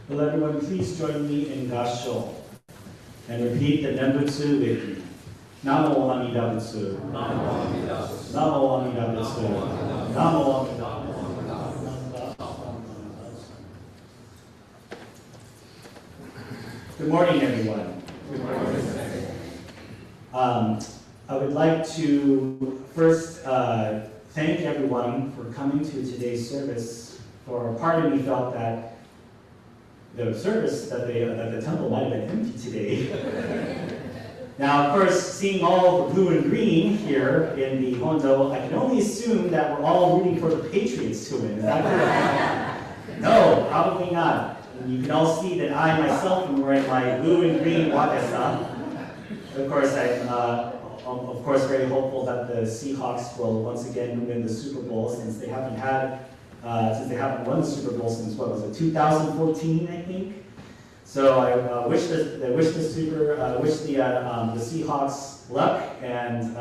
Will everyone please join me in Gassho and repeat the Nembutsu with me. Namo Amida Butsu. Namo Amida Butsu. Namo Amida Butsu. Namo Amida Good morning, everyone. Good morning. I would like to first thank everyone for coming to today's service. For part of me felt that the service that the temple might have been empty today. Now, of course, seeing all the blue and green here in the Hondo, I can only assume that we're all rooting for the Patriots to win. Is that correct? No, probably not. And you can all see that I myself am wearing my blue and green wakasa. Of course, I'm very hopeful that the Seahawks will once again win the Super Bowl since they haven't won the Super Bowl since what was it, 2014, I think. So I wish the Seahawks luck, and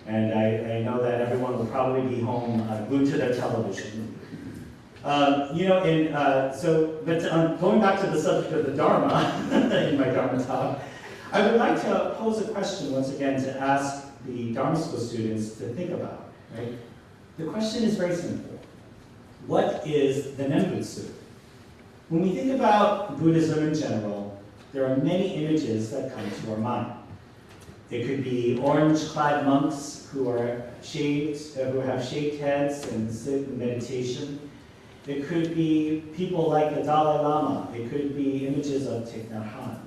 I know that everyone will probably be home glued to their television. Going back to the subject of the Dharma in my Dharma talk, I would like to pose a question once again to ask the Dharma school students to think about. Right? The question is very simple. What is the Nembutsu? When we think about Buddhism in general, there are many images that come to our mind. It could be orange-clad monks who have shaved heads and sit in meditation. It could be people like the Dalai Lama. It could be images of Thich Nhat Hanh.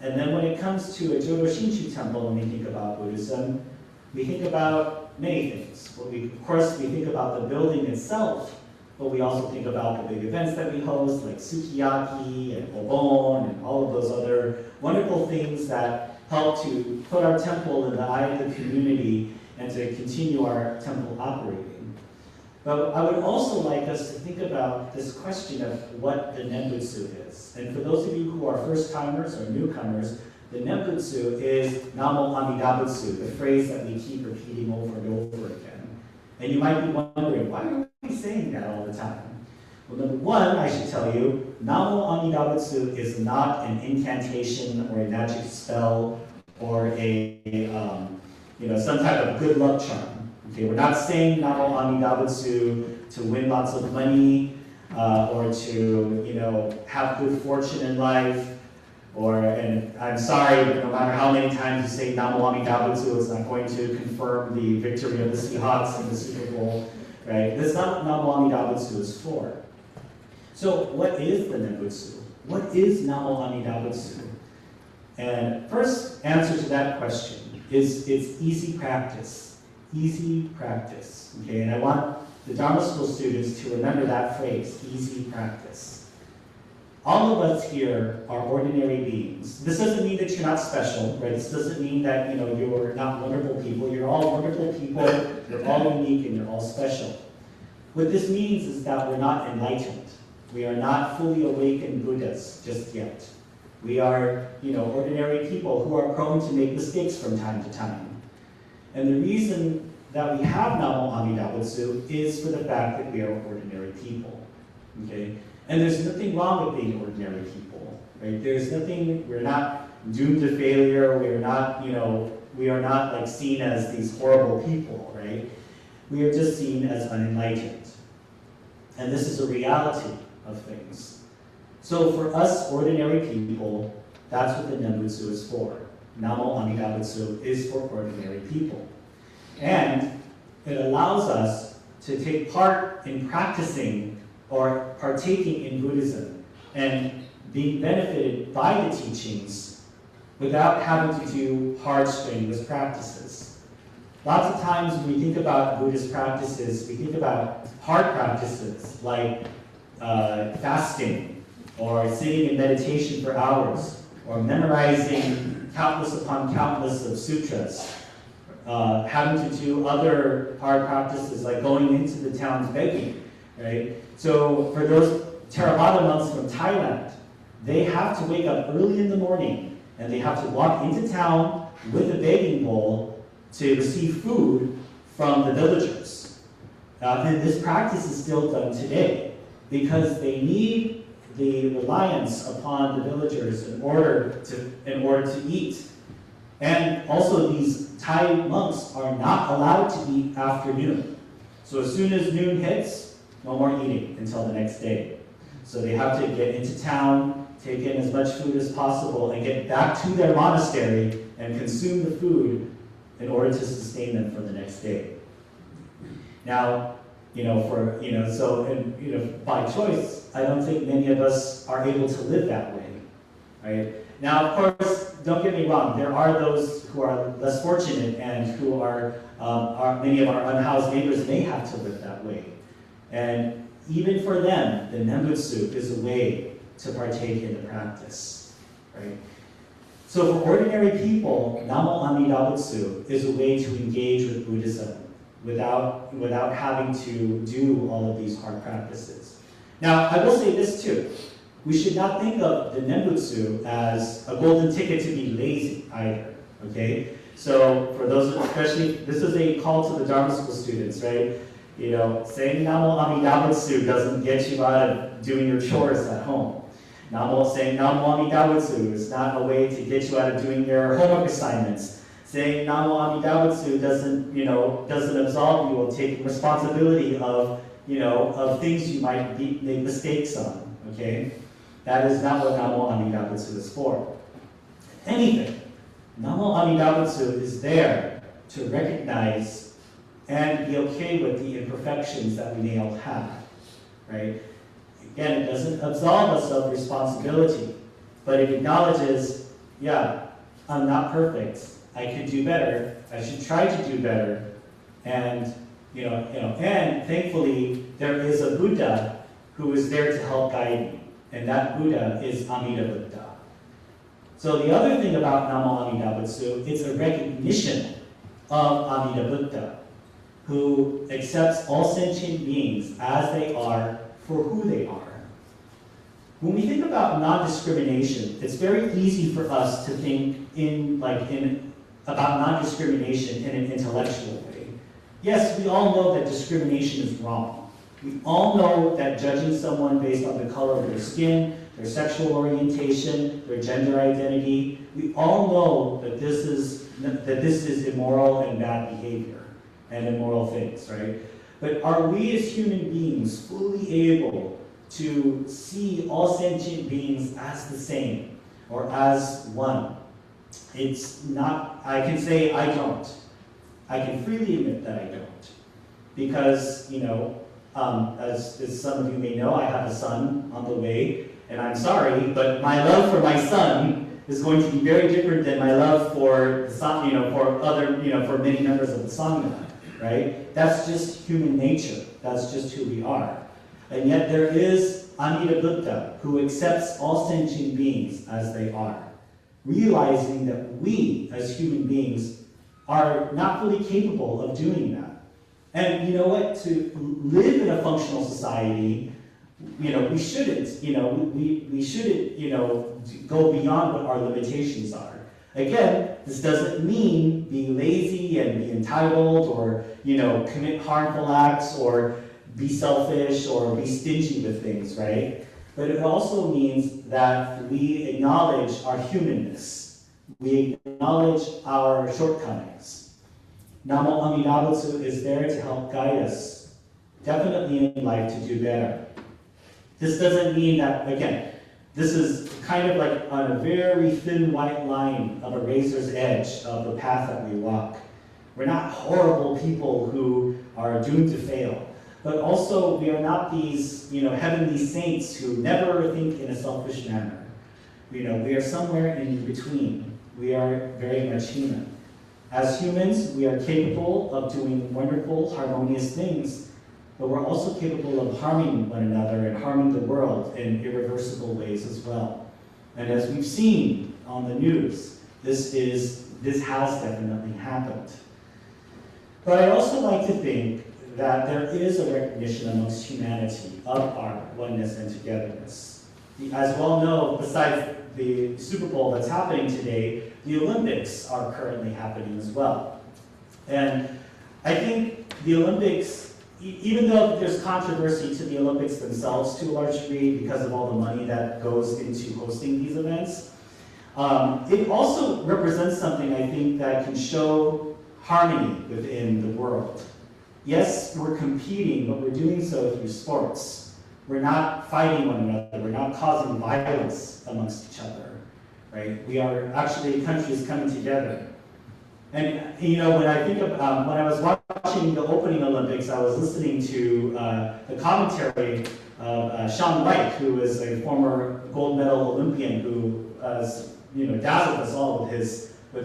And then when it comes to a Jodo Shinshu temple, when we think about Buddhism, we think about many things. Of course, we think about the building itself, but we also think about the big events that we host, like Sukiyaki and Obon and all of those other wonderful things that help to put our temple in the eye of the community and to continue our temple operating. But I would also like us to think about this question of what the Nembutsu is. And for those of you who are first-timers or newcomers, the Nembutsu is Namo Amida Butsu, the phrase that we keep repeating over and over again. And you might be wondering, why are we saying that all the time? Well, number one, I should tell you, Namo Amida Butsu is not an incantation or a magic spell or some type of good luck charm. Okay, we're not saying Namo Amida Butsu to win lots of money or to have good fortune in life. And I'm sorry, but no matter how many times you say Namo Amida Butsu, it's not going to confirm the victory of the Seahawks in the Super Bowl, right? That's not what Namo Amida Butsu is for. So what is the Nembutsu? What is Namo Amida Butsu? And first answer to that question is it's easy practice. Easy practice, okay? And I want the Dharma school students to remember that phrase, easy practice. All of us here are ordinary beings. This doesn't mean that you're not special, right? This doesn't mean that you're not wonderful people. You're all wonderful people, you're all unique, and you're all special. What this means is that we're not enlightened. We are not fully awakened Buddhas just yet. We are, ordinary people who are prone to make mistakes from time to time. And the reason that we have Namo Amida Butsu is for the fact that we are ordinary people, okay? And there's nothing wrong with being ordinary people, right? We're not doomed to failure. We are not like seen as these horrible people, right? We are just seen as unenlightened. And this is a reality of things. So for us ordinary people, that's what the Nembutsu is for. Namo Amida Butsu is for ordinary people. And it allows us to take part in practicing or partaking in Buddhism and being benefited by the teachings without having to do hard, strenuous practices. Lots of times when we think about Buddhist practices, we think about hard practices like fasting or sitting in meditation for hours or memorizing countless upon countless of sutras, having to do other hard practices like going into the towns begging, right? So for those Theravada monks from Thailand, they have to wake up early in the morning and they have to walk into town with a begging bowl to receive food from the villagers. And this practice is still done today because they need the reliance upon the villagers in order to eat. And also these Thai monks are not allowed to eat after noon. So as soon as noon hits, no more eating until the next day. So they have to get into town, take in as much food as possible, and get back to their monastery and consume the food in order to sustain them for the next day. Now, by choice, I don't think many of us are able to live that way, right? Now, of course, don't get me wrong, there are those who are less fortunate and who are many of our unhoused neighbors may have to live that way. And even for them, the Nembutsu is a way to partake in the practice, right? So for ordinary people, Namo Amida Butsu is a way to engage with Buddhism without having to do all of these hard practices. Now, I will say this too. We should not think of the Nembutsu as a golden ticket to be lazy either, okay? So for those, especially, this is a call to the Dharma school students, right? Saying Namo Amida Butsu doesn't get you out of doing your chores at home. Saying Namo Amida Butsu is not a way to get you out of doing your homework assignments. Saying Namo Amida Butsu doesn't absolve you of taking responsibility of things you might make mistakes on, okay? That is not what Namo Amida Butsu is for. If anything, Namo Amida Butsu is there to recognize and be okay with the imperfections that we may all have, right? Again, it doesn't absolve us of responsibility, but it acknowledges, yeah, I'm not perfect. I could do better. I should try to do better. And and thankfully there is a Buddha who is there to help guide me, and that Buddha is Amida Buddha. So the other thing about Namo Amida Butsu, it's a recognition of Amida Buddha, who accepts all sentient beings as they are for who they are. When we think about non-discrimination, it's very easy for us to think about non-discrimination in an intellectual way. Yes, we all know that discrimination is wrong. We all know that judging someone based on the color of their skin, their sexual orientation, their gender identity, we all know that this is immoral and bad behavior and immoral things, right? But are we as human beings fully able to see all sentient beings as the same or as one? It's not, I can say I don't. I can freely admit that I don't. Because, as some of you may know, I have a son on the way, and I'm sorry, but my love for my son is going to be very different than my love for for many members of the Sangha, right? That's just human nature. That's just who we are. And yet there is Amida Buddha who accepts all sentient beings as they are, realizing that we as human beings are not fully capable of doing that. And you know what? To live in a functional society, we shouldn't, we shouldn't, go beyond what our limitations are. Again, this doesn't mean be lazy and be entitled or, commit harmful acts or be selfish or be stingy with things, right? But it also means that we acknowledge our humanness. We acknowledge our shortcomings. Namo Amida Butsu is there to help guide us, definitely in life, to do better. This doesn't mean that, again, this is kind of like on a very thin white line of a razor's edge of the path that we walk. We're not horrible people who are doomed to fail. But also, we are not these, heavenly saints who never think in a selfish manner. We are somewhere in between. We are very much human. As humans, we are capable of doing wonderful, harmonious things, but we're also capable of harming one another and harming the world in irreversible ways as well. And as we've seen on the news, this has definitely happened. But I also like to think that there is a recognition amongst humanity of our oneness and togetherness. As you all know, besides the Super Bowl that's happening today, the Olympics are currently happening as well. And I think the Olympics, even though there's controversy to the Olympics themselves to a large degree because of all the money that goes into hosting these events, it also represents something, I think, that can show harmony within the world. Yes, we're competing, but we're doing so through sports. We're not fighting one another. We're not causing violence amongst each other, right? We are actually countries coming together. And you know, when I think of, when I was watching the opening Olympics, I was listening to the commentary of Shaun White, who is a former gold medal Olympian who dazzled us all with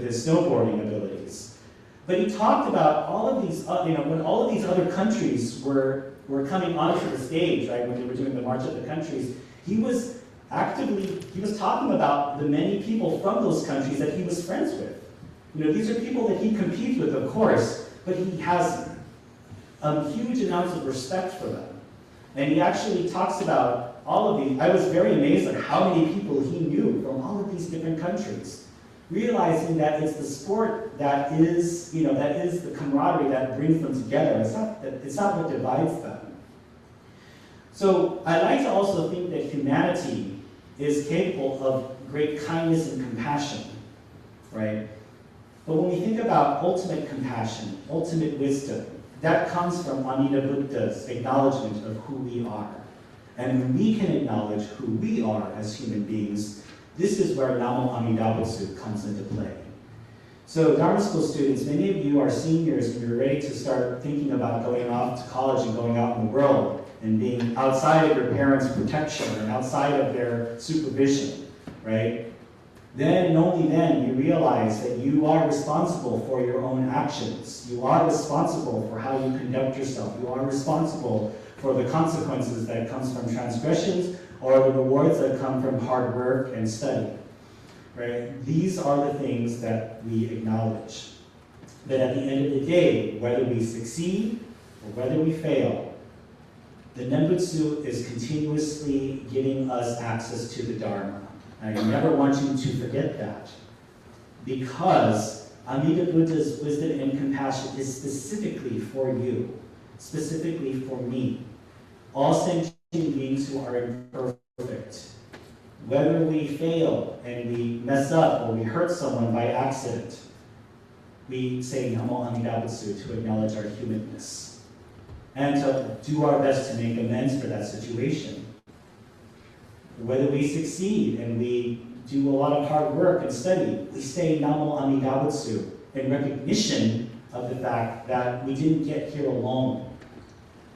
his snowboarding abilities. But he talked about all of these, when all of these other countries were coming onto the stage, right, when they were doing the March of the Countries, he was talking about the many people from those countries that he was friends with. You know, these are people that he competes with, of course, but he has huge amounts of respect for them. And he actually talks about all of these. I was very amazed at how many people he knew from all of these different countries, realizing that it's the sport that is, that is the camaraderie that brings them together. It's not what divides them. So I like to also think that humanity is capable of great kindness and compassion, right? But when we think about ultimate compassion, ultimate wisdom, that comes from Amida Buddha's acknowledgement of who we are. And when we can acknowledge who we are as human beings, this is where Namo Amida Butsu comes into play. So Dharma School students, many of you are seniors and you're ready to start thinking about going off to college and going out in the world and being outside of your parents' protection and outside of their supervision, right? Then and only then you realize that you are responsible for your own actions. You are responsible for how you conduct yourself. You are responsible for the consequences that comes from transgressions or the rewards that come from hard work and study. Right? These are the things that we acknowledge. But at the end of the day, whether we succeed or whether we fail, the Nembutsu is continuously giving us access to the Dharma. I never want you to forget that, because Amida Buddha's wisdom and compassion is specifically for you, specifically for me. All sentient beings who are imperfect. Whether we fail and we mess up or we hurt someone by accident, we say Namo Amida Butsu to acknowledge our humanness and to do our best to make amends for that situation. Whether we succeed and we do a lot of hard work and study, we say Namo Amida Butsu in recognition of the fact that we didn't get here alone.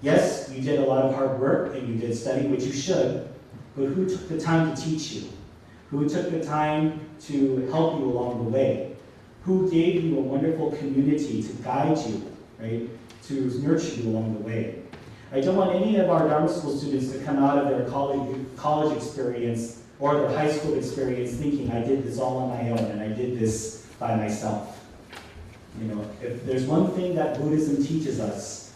Yes, you did a lot of hard work and you did study, which you should, but who took the time to teach you? Who took the time to help you along the way? Who gave you a wonderful community to guide you, right? To nurture you along the way? I don't want any of our Dharma School students to come out of their college experience or their high school experience thinking I did this all on my own and I did this by myself. If there's one thing that Buddhism teaches us,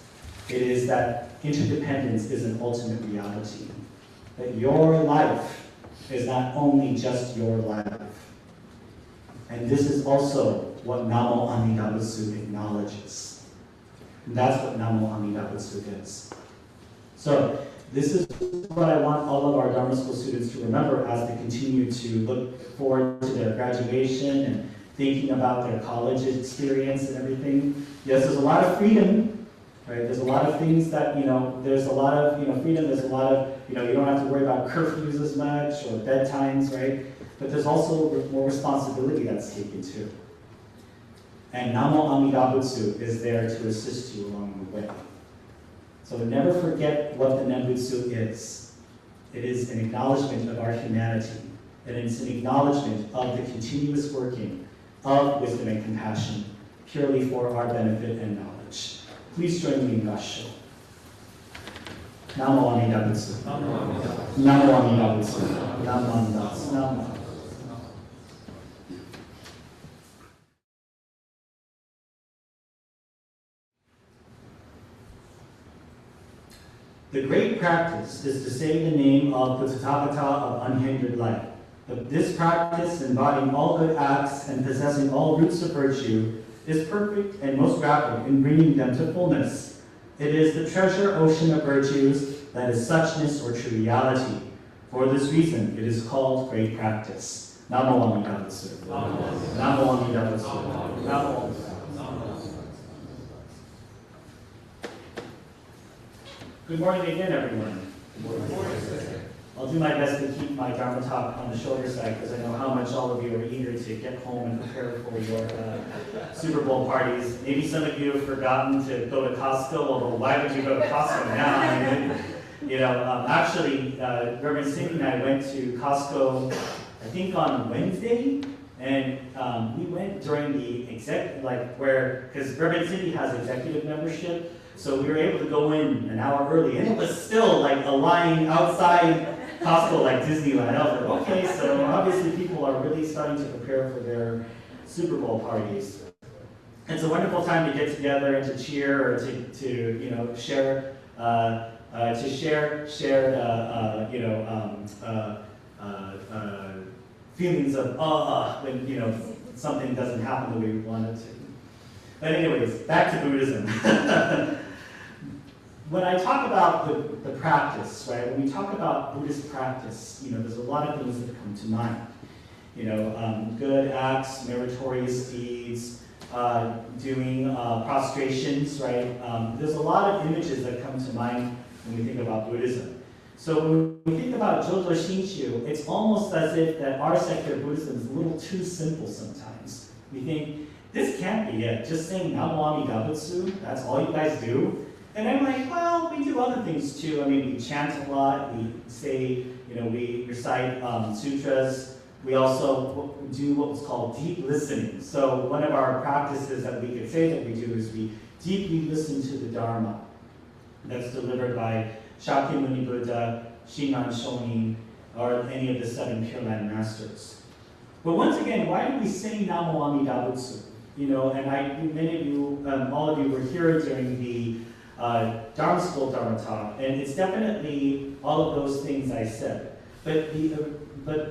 it is that interdependence is an ultimate reality. That your life is not only just your life. And this is also what Namo Amida Butsu acknowledges. And that's what Namo Amida Butsu is. So this is what I want all of our Dharma School students to remember as they continue to look forward to their graduation and thinking about their college experience and everything. Yes, there's a lot of freedom, right? There's a lot of things that, there's a lot of, freedom, there's a lot of, you don't have to worry about curfews as much or bedtimes, right? But there's also more responsibility that's taken too. And Namo Amida Butsu is there to assist you along the way. So never forget what the Nembutsu is. It is an acknowledgement of our humanity, and it's an acknowledgement of the continuous working of wisdom and compassion, purely for our benefit and knowledge. Please join me in Gassho. Namo Amida Butsu. Namo Amida Butsu. Namo Amida Butsu. Namo. The great practice is to say the name of the Tathagata of unhindered life. But this practice, embodying all good acts and possessing all roots of virtue, is perfect and most rapid in bringing them to fullness. It is the treasure ocean of virtues that is suchness or true reality. For this reason, it is called great practice. Namo Amida Butsu. Namo Amida Butsu. Namo. Good morning again, everyone. Good morning. I'll do my best to keep my Dharma talk on the shorter side because I know how much all of you are eager to get home and prepare for your Super Bowl parties. Maybe some of you have forgotten to go to Costco, although why would you go to Costco now? I mean, actually, Reverend Cindy and I went to Costco, I think on Wednesday, and we went during the because Reverend Cindy has executive membership, so we were able to go in an hour early, and it was still like a line outside Costco like Disneyland. I was like, okay, so obviously people are really starting to prepare for their Super Bowl parties. It's a wonderful time to get together and to cheer or to share feelings of when something doesn't happen the way we want it to. But anyways, back to Buddhism. When I talk about the practice, right? When we talk about Buddhist practice, there's a lot of things that come to mind. Good acts, meritorious deeds, doing prostrations, right? There's a lot of images that come to mind when we think about Buddhism. So when we think about Jodo Shinshu, it's almost as if that our secular Buddhism is a little too simple sometimes. We think, this can't be it. Just saying Namo Amida Butsu, that's all you guys do. And I'm like, well, we do other things too. I mean, we chant a lot. We say, we recite sutras. We also do what's called deep listening. So one of our practices that we could say that we do is we deeply listen to the Dharma that's delivered by Shakyamuni Buddha, Shinran Shonin, or any of the 7 Pure Land Masters. But once again, why do we say Namo Amida Butsu? Many of you, all of you were here during the Dharma School Dharma talk, and it's definitely all of those things I said. But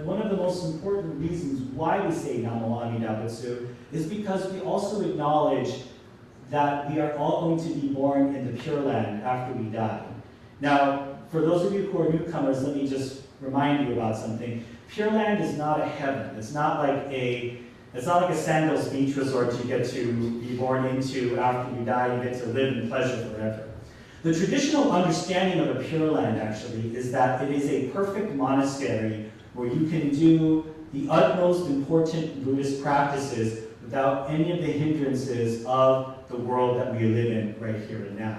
one of the most important reasons why we say Namo Amida Butsu is because we also acknowledge that we are all going to be born in the Pure Land after we die. Now, for those of you who are newcomers, let me just remind you about something. Pure Land is not a heaven. It's not like a Sandals beach resort you get to be born into after you die. You get to live in pleasure forever. The traditional understanding of a Pure Land, actually, is that it is a perfect monastery where you can do the utmost important Buddhist practices without any of the hindrances of the world that we live in right here and now.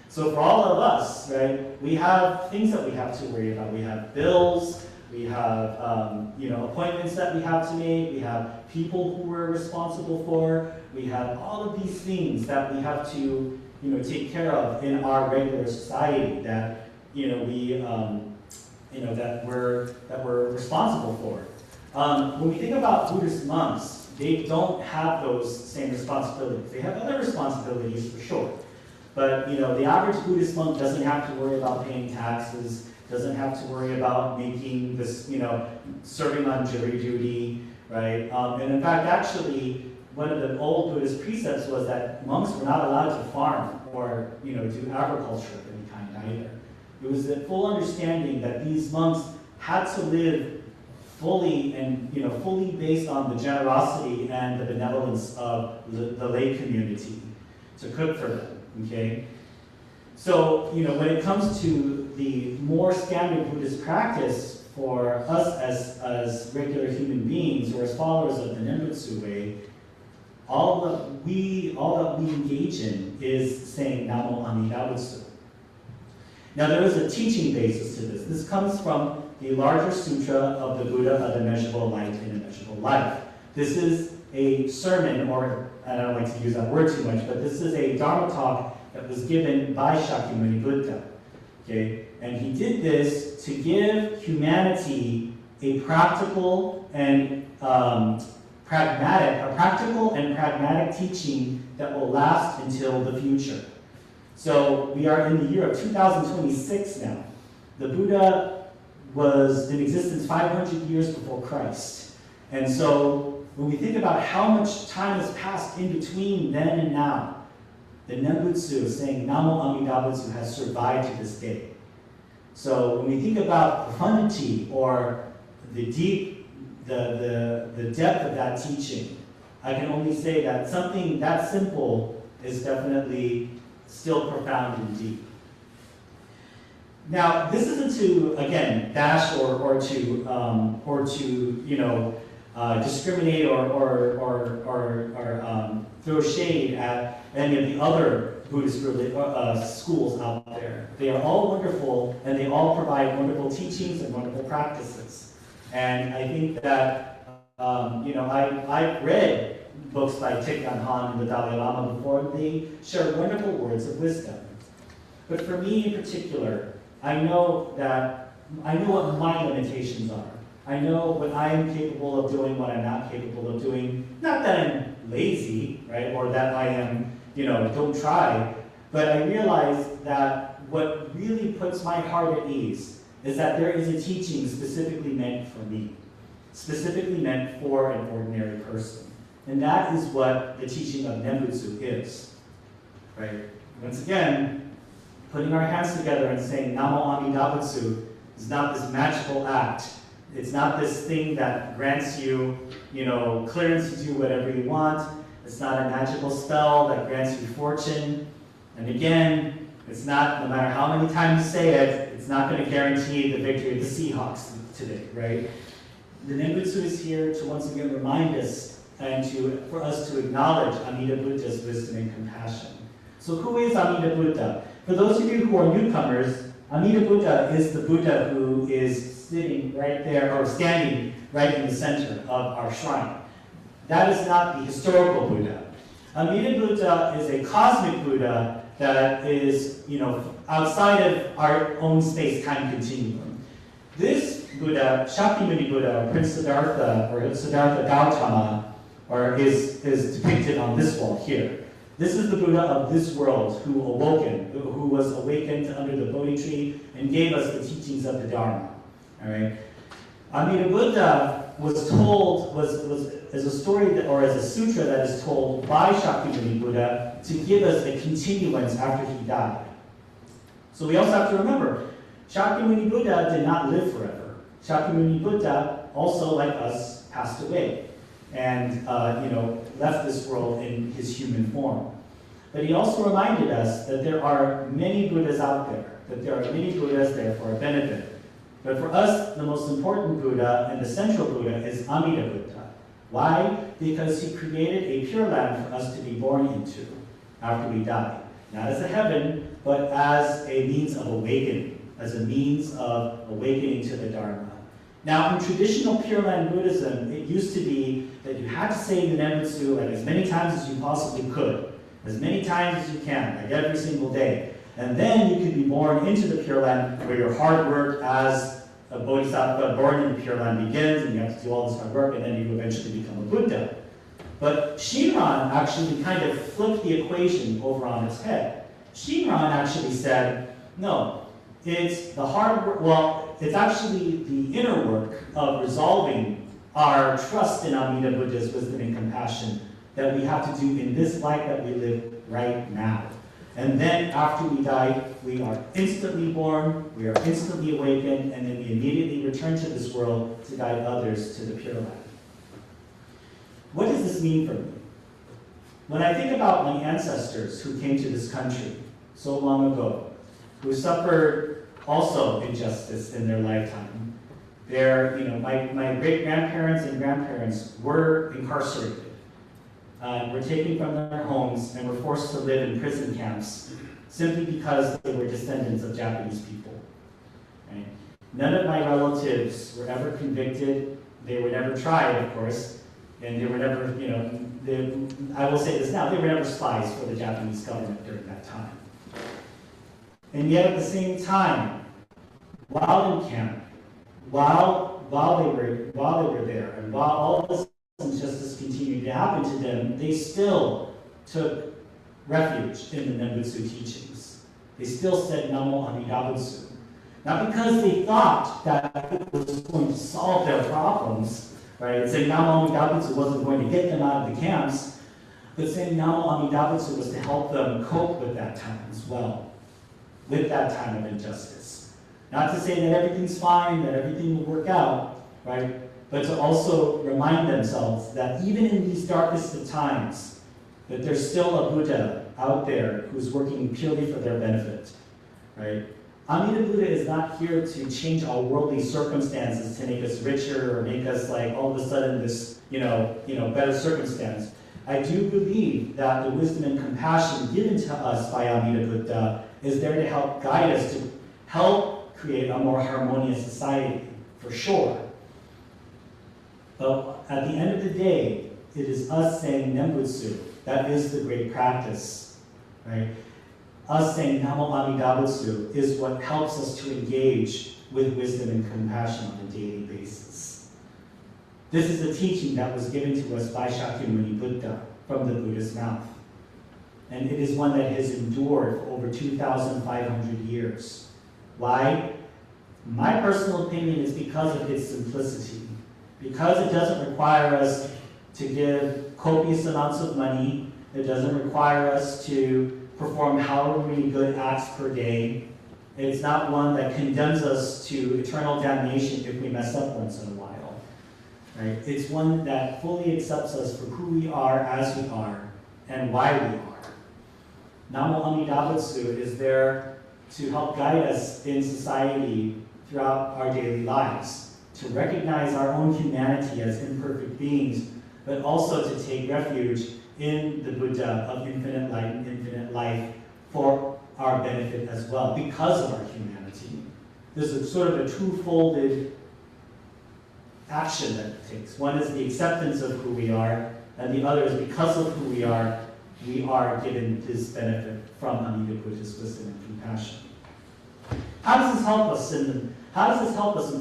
So for all of us, right, we have things that we have to worry about. We have bills. We have appointments that we have to make. We have people who we're responsible for. We have all of these things that we have to take care of in our regular society that that we're responsible for. When we think about Buddhist monks, they don't have those same responsibilities. They have other responsibilities for sure, but the average Buddhist monk doesn't have to worry about paying taxes. Doesn't have to worry about making this, serving on jury duty, right? And in fact, actually, one of the old Buddhist precepts was that monks were not allowed to farm or, do agriculture of any kind either. It was the full understanding that these monks had to live fully and, fully based on the generosity and the benevolence of the lay community to cook for them, okay? So, when it comes to the more standard Buddhist practice for us as regular human beings or as followers of the Nembutsu way, all that we engage in is saying Namo Amida Butsu. Now there is a teaching basis to this. This comes from the larger sutra of the Buddha of immeasurable light and immeasurable life. This is a sermon, or I don't like to use that word too much, but this is a Dharma talk that was given by Shakyamuni Buddha. Okay? And he did this to give humanity a practical and pragmatic teaching that will last until the future. So we are in the year of 2026 now. The Buddha was in existence 500 years before Christ. And so when we think about how much time has passed in between then and now, the Nembutsu, saying Namo Amida Butsu, has survived to this day. So when we think about profundity or the depth of that teaching, I can only say that something that simple is definitely still profound and deep. Now, this isn't to, again, bash or to discriminate or throw shade at any of the other Buddhist schools out there. They are all wonderful, and they all provide wonderful teachings and wonderful practices. And I think that, I've read books by Thich Nhat Hanh and the Dalai Lama before, and they share wonderful words of wisdom. But for me in particular, I know what my limitations are. I know what I am capable of doing, what I'm not capable of doing. Not that I'm lazy, right, or that I am, don't try, but I realize that what really puts my heart at ease is that there is a teaching specifically meant for me, specifically meant for an ordinary person. And that is what the teaching of Nembutsu is, right? Once again, putting our hands together and saying Namo Amida Butsu is not this magical act. It's not this thing that grants you, clearance to do whatever you want. It's not a magical spell that grants you fortune. And again, it's not, no matter how many times you say it, it's not going to guarantee the victory of the Seahawks today, right? The Nembutsu is here to once again remind us and for us to acknowledge Amida Buddha's wisdom and compassion. So who is Amida Buddha? For those of you who are newcomers, Amida Buddha is the Buddha who is sitting right there, or standing right in the center of our shrine. That is not the historical Buddha. Amida Buddha is a cosmic Buddha that is, outside of our own space-time continuum. This Buddha, Shakyamuni Buddha, or Prince Siddhartha, or Siddhartha Gautama, is depicted on this wall here. This is the Buddha of this world who was awakened under the Bodhi tree and gave us the teachings of the Dharma. All right. Amida Buddha was told, as a story or as a sutra that is told by Shakyamuni Buddha to give us a continuance after he died. So we also have to remember, Shakyamuni Buddha did not live forever. Shakyamuni Buddha, also like us, passed away and left this world in his human form. But he also reminded us that there are many Buddhas out there, that there are many Buddhas there for our benefit. But for us, the most important Buddha and the central Buddha is Amida Buddha. Why? Because he created a pure land for us to be born into after we die. Not as a heaven, but as a means of awakening, as a means of awakening to the Dharma. Now, in traditional Pure Land Buddhism, it used to be that you had to say the Nembutsu like as many times as you possibly could, as many times as you can, like every single day. And then you could be born into the Pure Land where your hard work as a Bodhisattva born in the Pure Land begins, and you have to do all this hard work, and then you eventually become a Buddha. But Shinran actually kind of flipped the equation over on its head. Shinran actually said, no, it's the hard work, it's actually the inner work of resolving our trust in Amida Buddha's wisdom and compassion that we have to do in this life that we live right now. And then after we die, we are instantly born, we are instantly awakened, and then we immediately return to this world to guide others to the Pure Land. What does this mean for me? When I think about my ancestors who came to this country so long ago, who suffered also injustice in their lifetime, my great-grandparents and grandparents were incarcerated. Were taken from their homes and were forced to live in prison camps simply because they were descendants of Japanese people. Right? None of my relatives were ever convicted. They were never tried, of course, and they were never, I will say this now, they were never spies for the Japanese government during that time. And yet at the same time, while in camp, while they were there, and while all this injustice continued to happen to them, they still took refuge in the Nembutsu teachings. They still said Namo Amida Butsu. Not because they thought that it was going to solve their problems, right? Saying Namo Amida Butsu wasn't going to get them out of the camps, But saying Namo Amida Butsu was to help them cope with that time as well, with that time of injustice. Not to say that everything's fine, that everything will work out, right? But to also remind themselves that even in these darkest of times, that there's still a Buddha out there who's working purely for their benefit, right? Amida Buddha is not here to change our worldly circumstances to make us richer or make us like all of a sudden this, better circumstance. I do believe that the wisdom and compassion given to us by Amida Buddha is there to help guide us to help create a more harmonious society, for sure. But at the end of the day, it is us saying Nembutsu. That is the great practice, right? Us saying Namo Amida Butsu is what helps us to engage with wisdom and compassion on a daily basis. This is a teaching that was given to us by Shakyamuni Buddha from the Buddha's mouth. And it is one that has endured for over 2,500 years. Why? My personal opinion is because of its simplicity. Because it doesn't require us to give copious amounts of money, it doesn't require us to perform however many good acts per day. It's not one that condemns us to eternal damnation if we mess up once in a while. Right? It's one that fully accepts us for who we are as we are and why we are. Namo Amida Butsu is there to help guide us in society throughout our daily lives, to recognize our own humanity as imperfect beings, but also to take refuge in the Buddha of infinite light and infinite life for our benefit as well, because of our humanity. There's a sort of a two-folded action that it takes. One is the acceptance of who we are, and the other is because of who we are given this benefit from Amida Buddha's wisdom and compassion. How does this help us in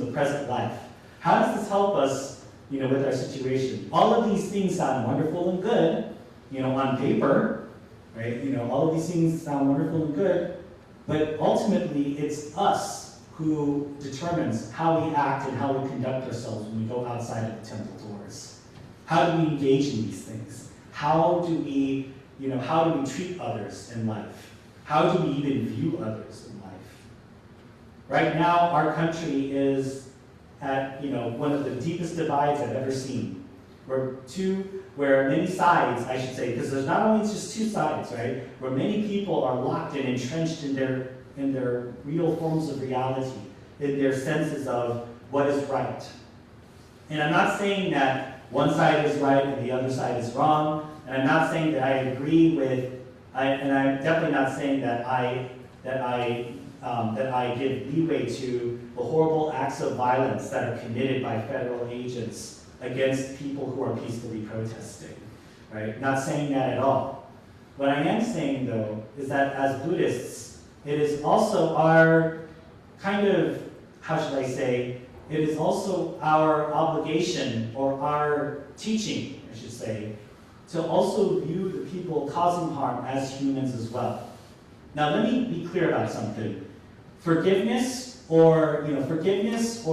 the present life? How does this help us, with our situation? All of these things sound wonderful and good, on paper, right? All of these things sound wonderful and good, but ultimately it's us who determines how we act and how we conduct ourselves when we go outside of the temple doors. How do we engage in these things? How do we treat others in life? How do we even view others in life? Right now, our country is at one of the deepest divides I've ever seen. Where many sides, I should say, because there's not only just two sides, right? Where many people are locked and entrenched in their real forms of reality, in their senses of what is right. And I'm not saying that one side is right and the other side is wrong, and I'm not saying that I agree with, and I'm definitely not saying that I give leeway to the horrible acts of violence that are committed by federal agents against people who are peacefully protesting, right? Not saying that at all. What I am saying, though, is that as Buddhists, it is also our it is also our obligation, or our teaching, I should say, to also view the people causing harm as humans as well. Now, let me be clear about something. Forgiveness or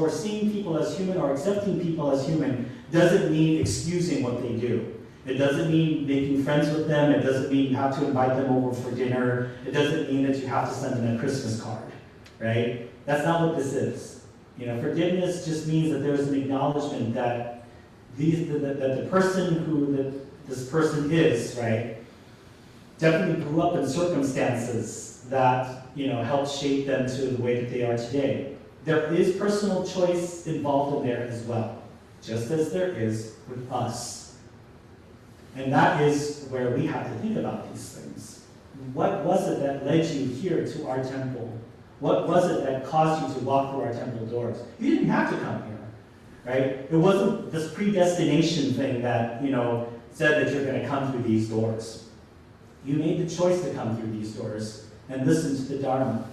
seeing people as human or accepting people as human doesn't mean excusing what they do. It doesn't mean making friends with them. It doesn't mean you have to invite them over for dinner. It doesn't mean that you have to send them a Christmas card, right? That's not what this is. Forgiveness just means that there's an acknowledgement that the person who this person is, right, definitely grew up in circumstances that helped shape them to the way that they are today. There is personal choice involved in there as well, just as there is with us. And that is where we have to think about these things. What was it that led you here to our temple? What was it that caused you to walk through our temple doors? You didn't have to come here, right? It wasn't this predestination thing that, said that you're going to come through these doors. You made the choice to come through these doors and listen to the Dharma.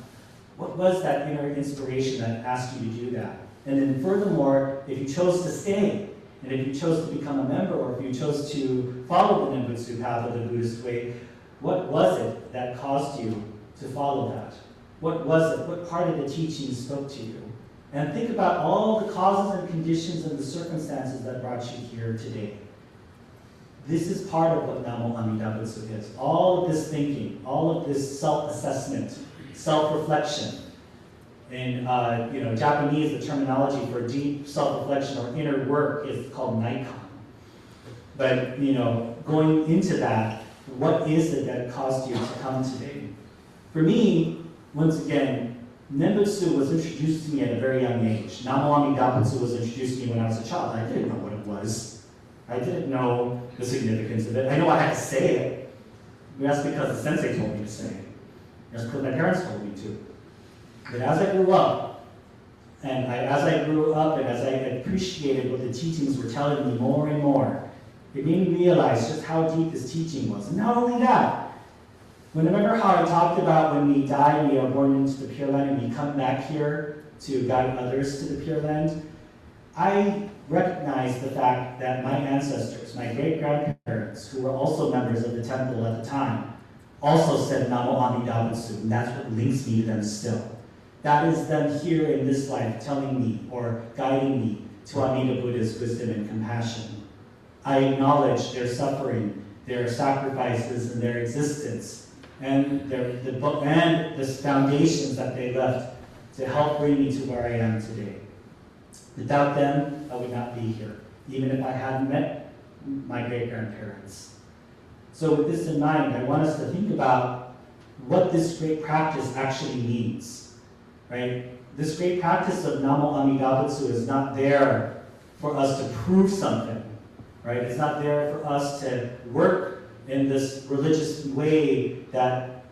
What was that inner inspiration that asked you to do that? And then furthermore, if you chose to stay, and if you chose to become a member, or if you chose to follow the Nembutsu path of the Buddhist way, what was it that caused you to follow that? What was it? What part of the teaching spoke to you? And think about all the causes and conditions and the circumstances that brought you here today. This is part of what Namo Amida Butsu is. All of this thinking, all of this self-assessment, self-reflection. In Japanese, the terminology for deep self-reflection or inner work is called Naikan. But going into that, what is it that caused you to come today? For me, once again, Nembutsu was introduced to me at a very young age. Namo Amida Butsu was introduced to me when I was a child. I didn't know what it was. I didn't know the significance of it. I know I had to say it. That's because the sensei told me to say it. That's because my parents told me to. But as I grew up, and as I appreciated what the teachings were telling me more and more, it made me realize just how deep this teaching was. And not only that, remember how I talked about when we die, we are born into the Pure Land, and we come back here to guide others to the Pure Land? I recognize the fact that my ancestors, my great-grandparents, who were also members of the temple at the time, also said Namo Amida Butsu, and that's what links me to them still. That is them here in this life telling me or guiding me to Amida Buddha's wisdom and compassion. I acknowledge their suffering, their sacrifices, and their existence, and the foundations that they left to help bring me to where I am today. Without them, I would not be here, even if I hadn't met my great-grandparents. So with this in mind, I want us to think about what this great practice actually means, right? This great practice of Namo Amida Butsu is not there for us to prove something, right? It's not there for us to work in this religious way that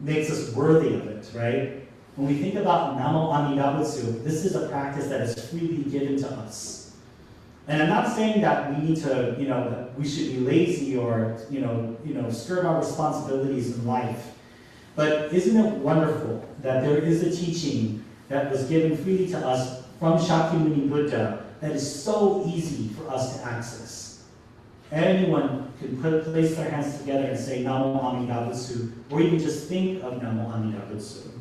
makes us worthy of it, right? When we think about Namo Amida Butsu, this is a practice that is freely given to us. And I'm not saying that we need to, that we should be lazy or, skirt our responsibilities in life. But isn't it wonderful that there is a teaching that was given freely to us from Shakyamuni Buddha that is so easy for us to access? Anyone can place their hands together and say Namo Amida Butsu, or even just think of Namo Amida Butsu.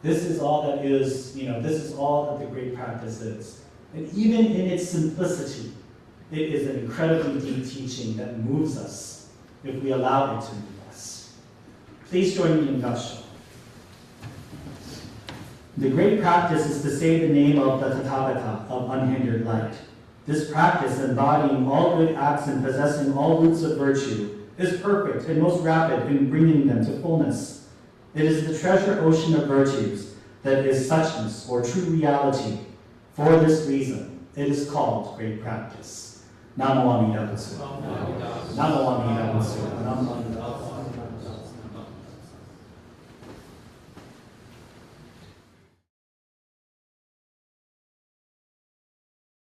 This is all that is, this is all that the great practice is. And even in its simplicity, it is an incredibly deep teaching that moves us if we allow it to move us. Please join me in Gassho. The great practice is to say the name of the Tathagata, of unhindered light. This practice, embodying all good acts and possessing all roots of virtue, is perfect and most rapid in bringing them to fullness. It is the treasure ocean of virtues that is suchness or true reality. For this reason, it is called great practice. Namo Amida Butsu. Namo Amida Butsu. Namo Amida Butsu.